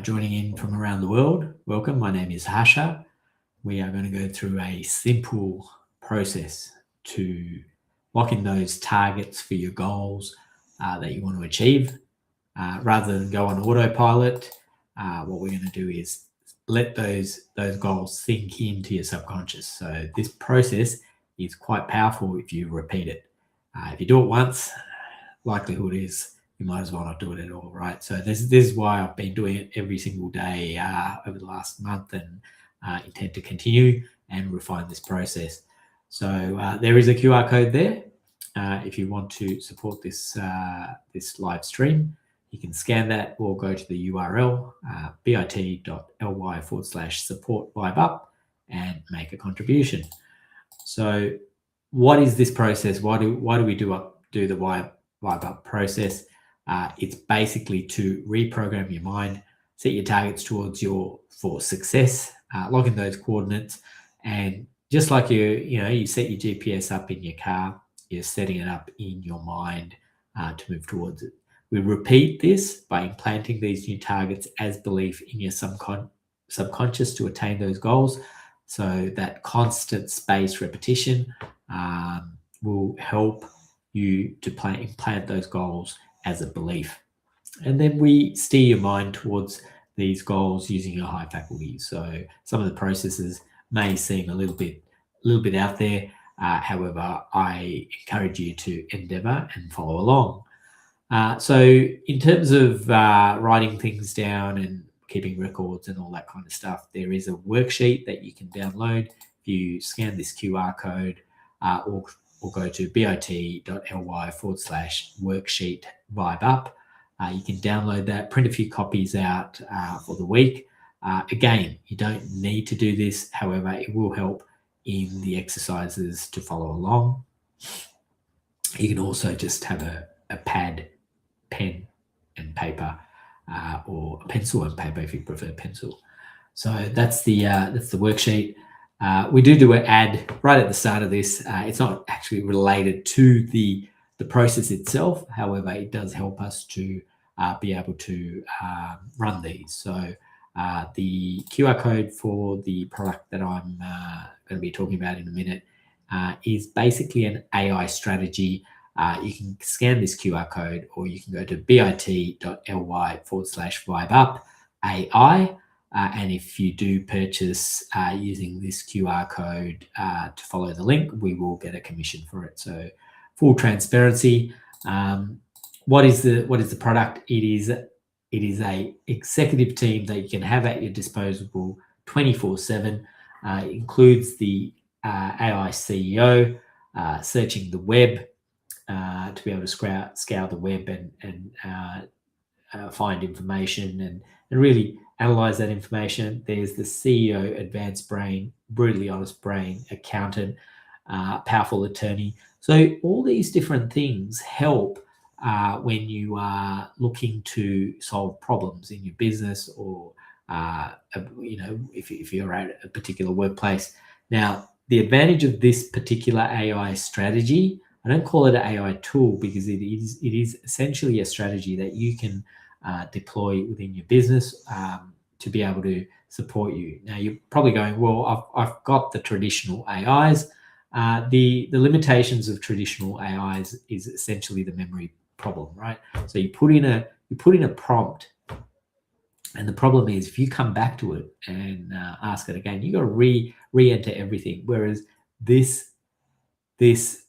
joining in from around the world, welcome. My name is Hasha. We are going to go through a simple process to lock in those targets for your goals that you want to achieve. Rather than go on autopilot, what we're going to do is let those goals sink into your subconscious. So this process is quite powerful if you repeat it. If you do it once, likelihood is you might as well not do it at all, right? So this is why I've been doing it every single day over the last month, and intend to continue and refine this process. So there is a QR code there. If you want to support this this live stream, you can scan that or go to the URL bit.ly/support VibeUp and make a contribution. So what is this process? Why do we do the VibeUp process? It's basically to reprogram your mind, set your targets towards for success, lock in those coordinates, and just like you set your GPS up in your car, you're setting it up in your mind to move towards it. We repeat this by implanting these new targets as belief in your subconscious to attain those goals. So that constant spaced repetition will help you to implant those goals as a belief. And then we steer your mind towards these goals using your high faculties. So some of the processes may seem a little bit out there. However, I encourage you to endeavor and follow along. So in terms of writing things down and keeping records and all that kind of stuff, there is a worksheet that you can download. If you scan this QR code or go to bit.ly/worksheet VibeUp, you can download that, print a few copies out for the week. Again, you don't need to do this. However, it will help in the exercises to follow along. You can also just have a pad, pen and paper, or a pencil and paper if you prefer pencil. So that's the worksheet. We do an ad right at the start of this. It's not actually related to the process itself. However, it does help us to be able to run these. So the QR code for the product that I'm going to be talking about in a minute is basically an AI strategy. You can scan this QR code, or you can go to bit.ly/VibeUp AI. And if you do purchase using this QR code to follow the link, we will get a commission for it. So full transparency. What is the product? It is a executive team that you can have at your disposal 24/7. It includes the AI CEO searching the web to be able to scour the web and find information and really analyze that information. There's the CEO, advanced brain, brutally honest brain, accountant, powerful attorney. So all these different things help when you are looking to solve problems in your business, or if you're at a particular workplace. Now, the advantage of this particular AI strategy, I don't call it an AI tool because it is essentially a strategy that you can deploy within your business to be able to support you. Now, you're probably going, well, I've got the traditional AIs. The limitations of traditional AIs is essentially the memory problem, right? So you put in a prompt, and the problem is if you come back to it and ask it again, you got to re-enter everything. Whereas this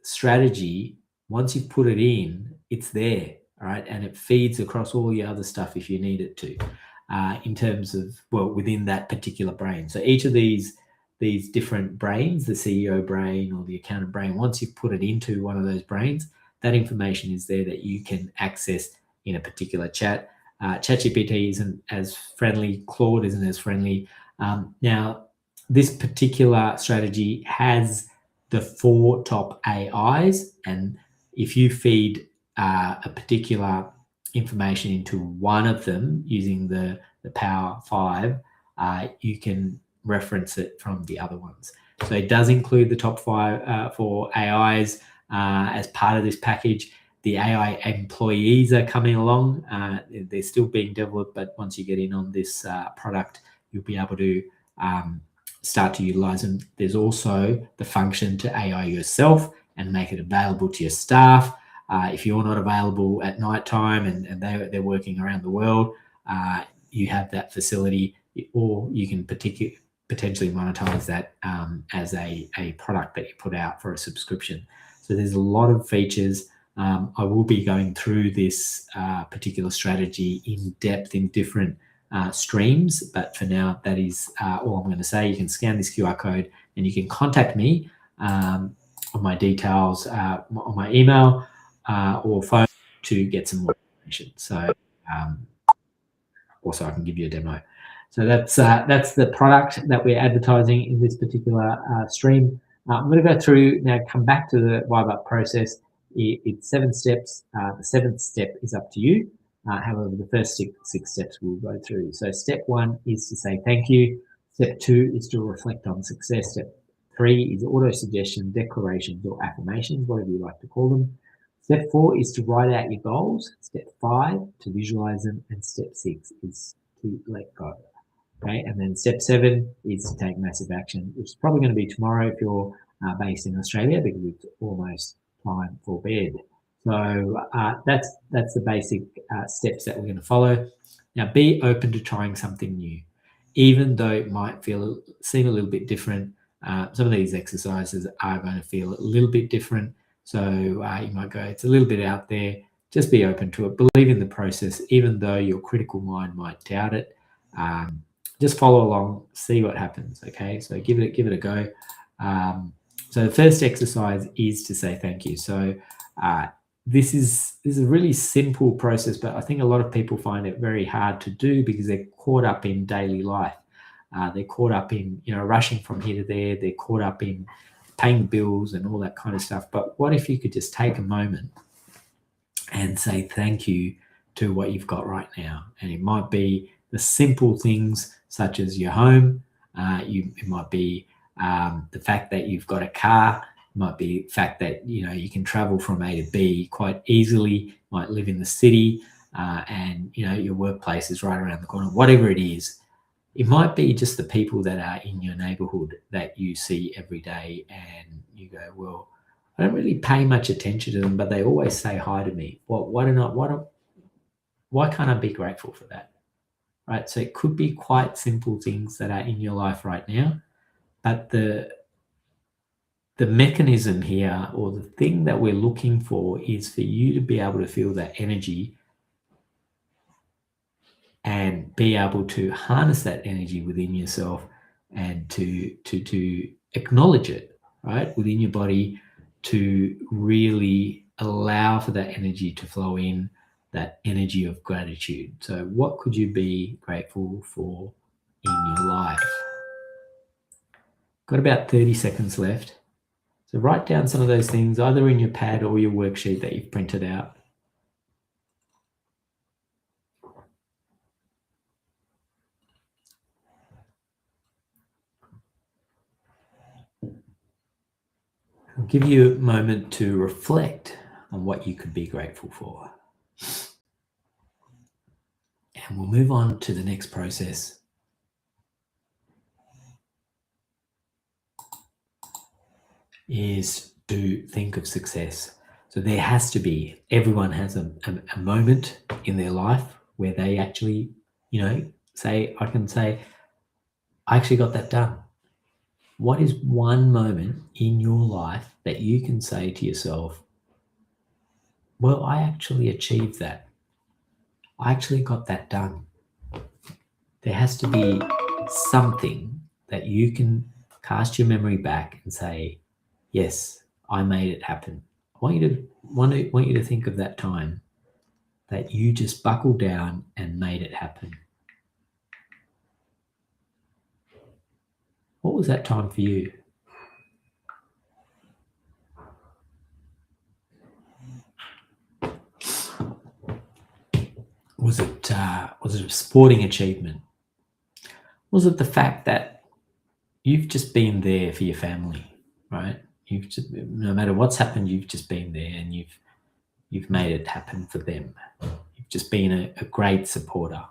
strategy, once you put it in, it's there, all right, and it feeds across all your other stuff if you need it to, in terms of, well, within that particular brain. So each of these different brains, the CEO brain or the accountant brain, once you put it into one of those brains, that information is there that you can access in a particular chat. ChatGPT isn't as friendly. Claude isn't as friendly. Now, this particular strategy has the 4 top AIs, and if you feed a particular information into one of them using the Power 5, you can reference it from the other ones. So it does include the top 4 AIs as part of this package. The AI employees are coming along. They're still being developed, but once you get in on this product, you'll be able to start to utilize them. There's also the function to AI yourself and make it available to your staff. If you're not available at night time and they're working around the world, you have that facility, or you can potentially monetize that as a product that you put out for a subscription. So there's a lot of features. I will be going through this particular strategy in depth in different streams, but for now, that is all I'm going to say. You can scan this QR code and you can contact me on my details, on my email or phone to get some more information. So also I can give you a demo. So that's the product that we're advertising in this particular stream. I'm going to go through now, come back to the VibeUp process. It's 7 steps. The 7th step is up to you. However, the first six steps we'll go through. So step 1 is to say thank you. Step 2 is to reflect on success. Step 3 is auto-suggestion, declarations, or affirmations, whatever you like to call them. Step 4 is to write out your goals. Step 5, to visualize them. And step 6 is to let go. Okay, and then step 7 is to take massive action, which is probably going to be tomorrow if you're based in Australia, because it's almost time for bed. So that's the basic steps that we're going to follow. Now, be open to trying something new, even though it might seem a little bit different. Some of these exercises are going to feel a little bit different. So you might go, it's a little bit out there. Just be open to it. Believe in the process, even though your critical mind might doubt it. Just follow along, see what happens. Okay, so give it a go. So the first exercise is to say thank you. So this is a really simple process, but I think a lot of people find it very hard to do because they're caught up in daily life. They're caught up in rushing from here to there. They're caught up in paying bills and all that kind of stuff. But what if you could just take a moment and say thank you to what you've got right now? And it might be the simple things such as your home. It might be the fact that you've got a car. It might be the fact that you can travel from A to B quite easily. You might live in the city, and your workplace is right around the corner. Whatever it is, it might be just the people that are in your neighborhood that you see every day, and you go, well, I don't really pay much attention to them, but they always say hi to me. Well, why can't I be grateful for that? Right? So it could be quite simple things that are in your life right now, but the mechanism here, or the thing that we're looking for, is for you to be able to feel that energy and be able to harness that energy within yourself and to acknowledge it, right, within your body, to really allow for that energy to flow in, that energy of gratitude. So what could you be grateful for in your life? Got about 30 seconds left. So write down some of those things, either in your pad or your worksheet that you've printed out. I'll give you a moment to reflect on what you could be grateful for. And we'll move on to the next process. Is to think of success. So there has to be, everyone has a moment in their life where they actually, say, I actually got that done. What is one moment in your life that you can say to yourself, well, I actually achieved that. I actually got that done. There has to be something that you can cast your memory back and say, yes, I made it happen. I want you to think of that time that you just buckled down and made it happen. What was that time for you? Was it a sporting achievement? Was it the fact that you've just been there for your family, right? No matter what's happened, you've just been there, and you've you've made it happen for them. You've just been a great supporter.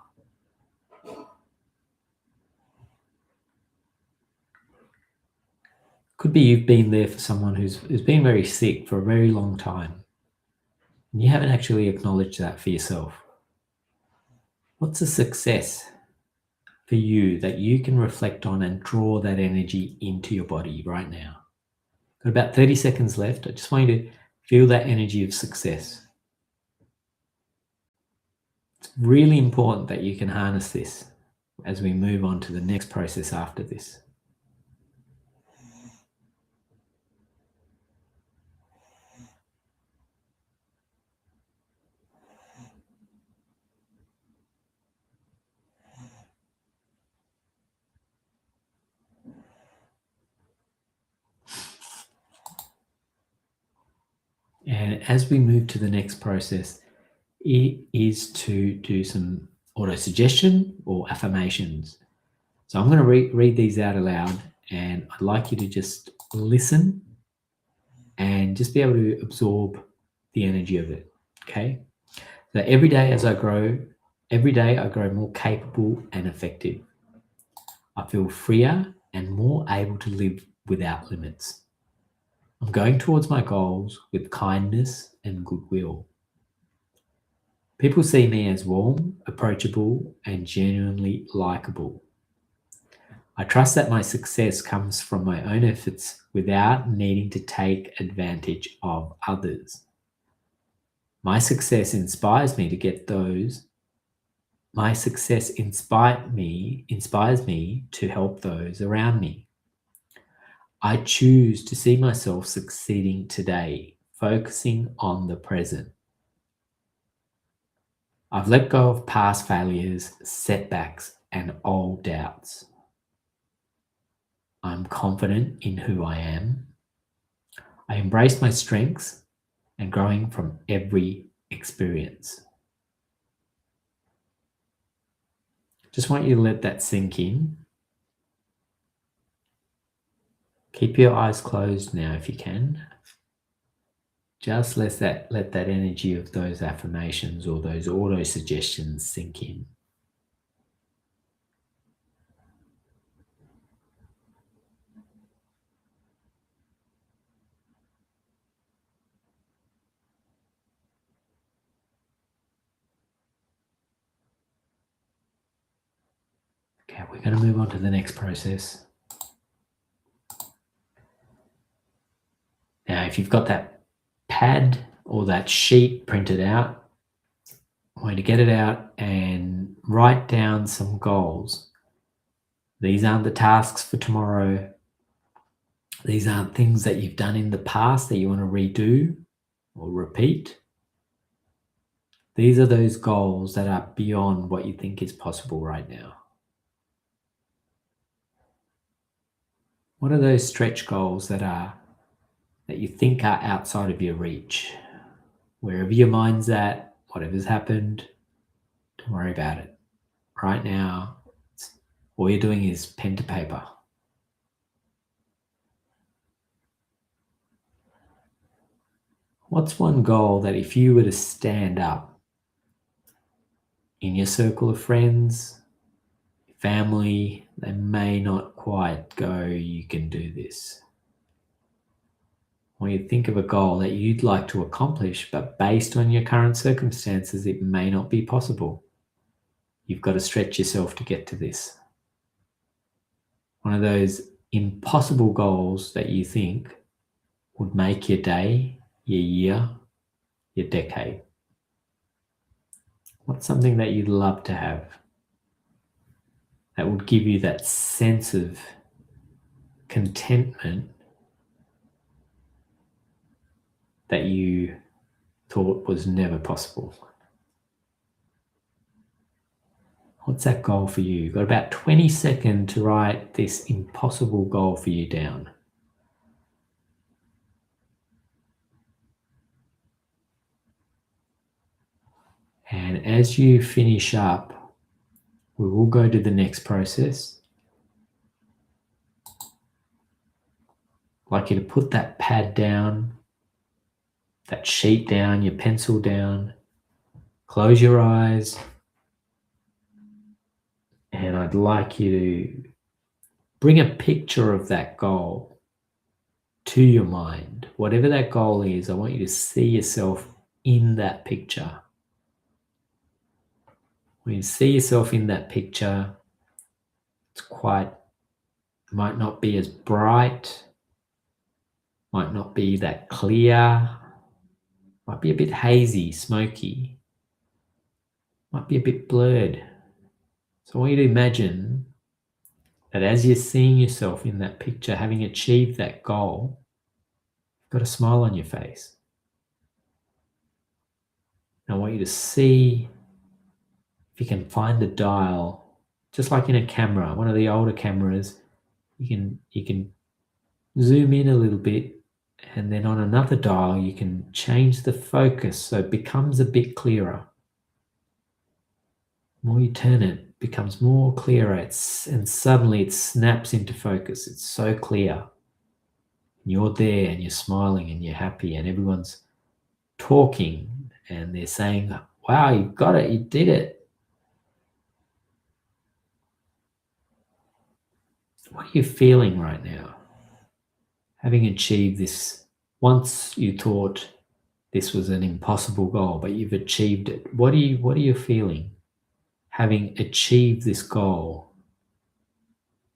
Could be you've been there for someone who's been very sick for a very long time. And you haven't actually acknowledged that for yourself. What's a success for you that you can reflect on and draw that energy into your body right now? Got about 30 seconds left. I just want you to feel that energy of success. It's really important that you can harness this as we move on to the next process after this. And as we move to the next process, it is to do some auto-suggestion or affirmations. So I'm going to read these out aloud, and I'd like you to just listen and just be able to absorb the energy of it, okay? So every day I grow more capable and effective. I feel freer and more able to live without limits. I'm going towards my goals with kindness and goodwill. People see me as warm, approachable, and genuinely likable. I trust that my success comes from my own efforts without needing to take advantage of others. My success inspires me to get those. My success inspires me to help those around me. I choose to see myself succeeding today, focusing on the present. I've let go of past failures, setbacks, and old doubts. I'm confident in who I am. I embrace my strengths and growing from every experience. Just want you to let that sink in. Keep your eyes closed now if you can. Just let that energy of those affirmations or those auto suggestions sink in. Okay, we're going to move on to the next process. Now, if you've got that pad or that sheet printed out, I want you to get it out and write down some goals. These aren't the tasks for tomorrow. These aren't things that you've done in the past that you want to redo or repeat. These are those goals that are beyond what you think is possible right now. What are those stretch goals that you think are outside of your reach? Wherever your mind's at, whatever's happened, don't worry about it. Right now, all you're doing is pen to paper. What's one goal that if you were to stand up in your circle of friends, family, they may not quite go, you can do this. Or you think of a goal that you'd like to accomplish, but based on your current circumstances, it may not be possible. You've got to stretch yourself to get to this. One of those impossible goals that you think would make your day, your year, your decade. What's something that you'd love to have that would give you that sense of contentment that you thought was never possible? What's that goal for you? You've got about 20 seconds to write this impossible goal for you down. And as you finish up, we will go to the next process. I'd like you to put that pad down that sheet down, your pencil down, close your eyes, and I'd like you to bring a picture of that goal to your mind. Whatever that goal is, I want you to see yourself in that picture. When you see yourself in that picture, might not be as bright, might not be that clear, might be a bit hazy, smoky, might be a bit blurred. So I want you to imagine that as you're seeing yourself in that picture, having achieved that goal, you've got a smile on your face. And I want you to see if you can find the dial, just like in a camera, one of the older cameras, you can zoom in a little bit, and then on another dial you can change the focus so it becomes a bit clearer. The more you turn it, it becomes more clearer, and suddenly it snaps into focus. It's so clear. You're there and you're smiling and you're happy, and everyone's talking and they're saying, wow, you got it, you did it. What are you feeling right now? Having achieved this, once you thought this was an impossible goal, but you've achieved it. What are you feeling? Having achieved this goal,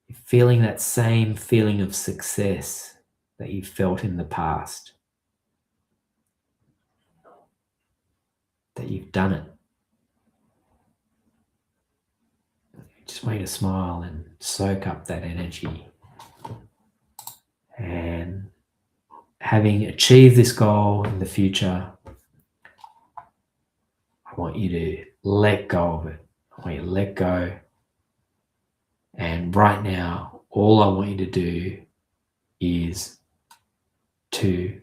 you're feeling that same feeling of success that you felt in the past, that you've done it. Just want you to smile and soak up that energy. And having achieved this goal in the future, I want you to let go of it. I want you to let go. And right now, all I want you to do is to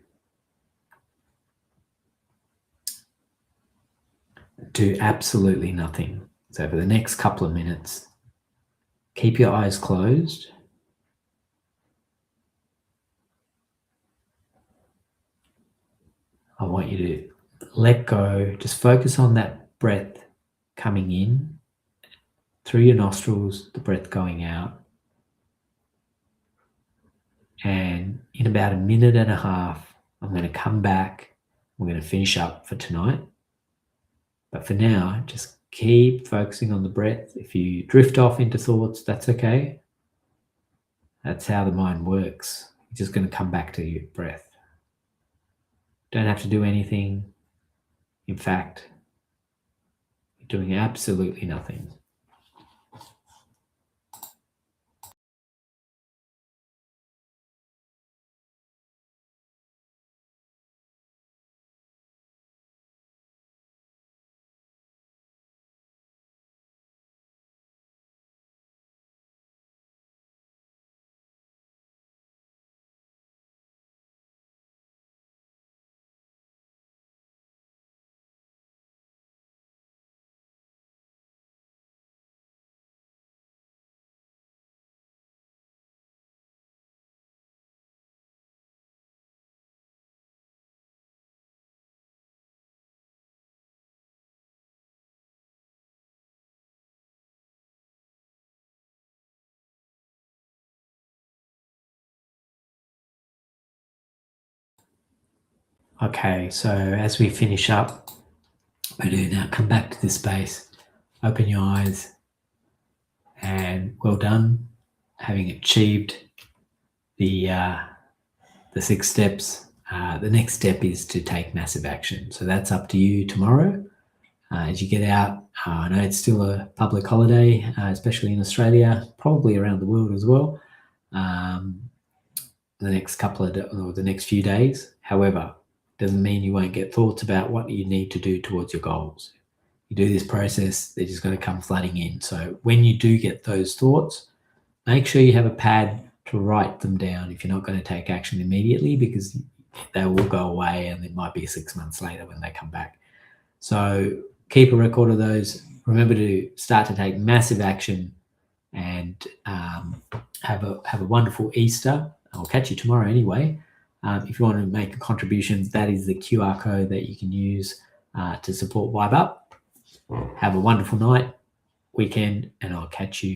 do absolutely nothing. So for the next couple of minutes, keep your eyes closed. I want you to let go, just focus on that breath coming in through your nostrils, the breath going out. And in about a minute and a half, I'm going to come back. We're going to finish up for tonight. But for now, just keep focusing on the breath. If you drift off into thoughts, that's okay. That's how the mind works. You're just going to come back to your breath. Don't have to do anything. In fact, you're doing absolutely nothing. Okay, so as we finish up, we do now come back to this space, open your eyes, and well done, having achieved the 6 steps. The next step is to take massive action. So that's up to you tomorrow. As you get out, I know it's still a public holiday, especially in Australia, probably around the world as well, the next few days. However, doesn't mean you won't get thoughts about what you need to do towards your goals. You do this process, they're just going to come flooding in. So when you do get those thoughts, make sure you have a pad to write them down if you're not going to take action immediately, because they will go away and it might be 6 months later when they come back. So keep a record of those. Remember to start to take massive action, and have a wonderful Easter. I'll catch you tomorrow anyway. If you want to make contributions, that is the QR code that you can use to support VibeUp. Have a wonderful night, weekend, and I'll catch you